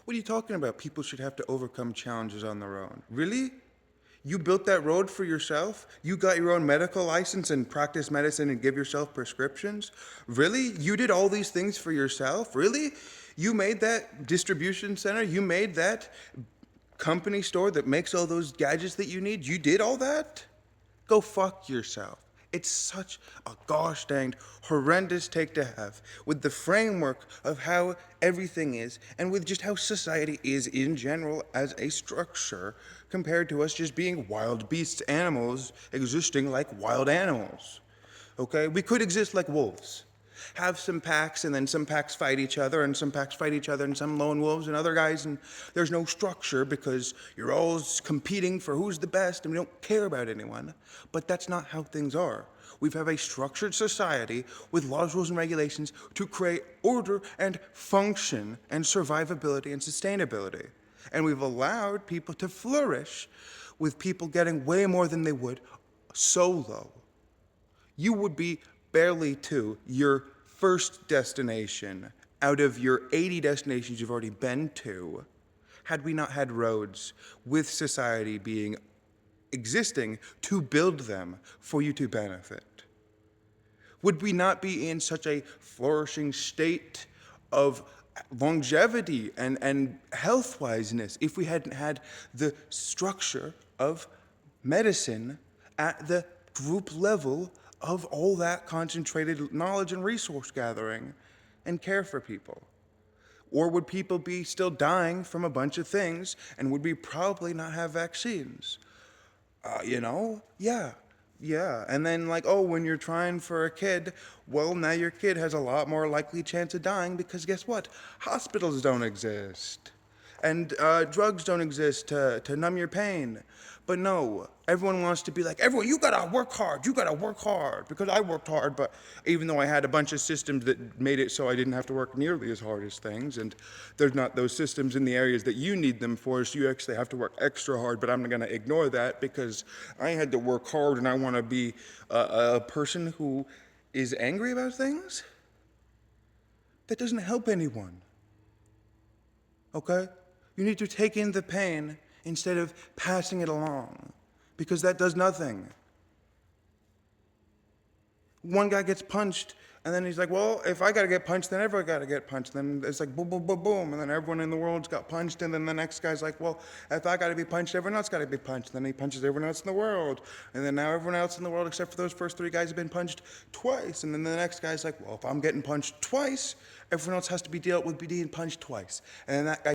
What are you talking about? People should have to overcome challenges on their own. Really? You built that road for yourself? You got your own medical license and practice medicine and give yourself prescriptions? Really? You did all these things for yourself? Really? You made that distribution center? You made that company store that makes all those gadgets that you need? You did all that? Go fuck yourself. It's such a gosh dang horrendous take to have with the framework of how everything is and with just how society is in general as a structure compared to us just being wild beasts, animals existing like wild animals. Okay? We could exist like wolves. Have some packs, and then some packs fight each other, and some packs fight each other, and some lone wolves and other guys, and there's no structure because you're all competing for who's the best, and we don't care about anyone. But that's not how things are. We have a structured society with laws, rules, and regulations to create order and function and survivability and sustainability. And we've allowed people to flourish with people getting way more than they would solo. You would be barely to your first destination out of your 80 destinations you've already been to had we not had roads with society being existing to build them for you to benefit. Would we not be in such a flourishing state of longevity and health-wiseness if we hadn't had the structure of medicine at the group level of all that concentrated knowledge and resource gathering and care for people? Or would people be still dying from a bunch of things, and would we probably not have vaccines? Yeah. Yeah. And then, like, oh, when you're trying for a kid, well, now your kid has a lot more likely chance of dying because guess what? Hospitals don't exist. And drugs don't exist to numb your pain. But no, everyone wants to be like, everyone, you gotta work hard, because I worked hard, but even though I had a bunch of systems that made it so I didn't have to work nearly as hard as things, and there's not those systems in the areas that you need them for, so you actually have to work extra hard, but I'm gonna ignore that because I had to work hard and I wanna be a person who is angry about things? That doesn't help anyone, okay? You need to take in the pain instead of passing it along, because that does nothing. One guy gets punched, and then he's like, well, if I gotta get punched, then everyone gotta get punched. Then it's like boom, boom, boom, boom, and then everyone in the world's got punched, and then the next guy's like, well, if I gotta be punched, everyone else gotta be punched. Then he punches everyone else in the world, and then now everyone else in the world, except for those first three guys, have been punched twice. And then the next guy's like, well, if I'm getting punched twice, everyone else has to be dealt with being punched twice. And then that guy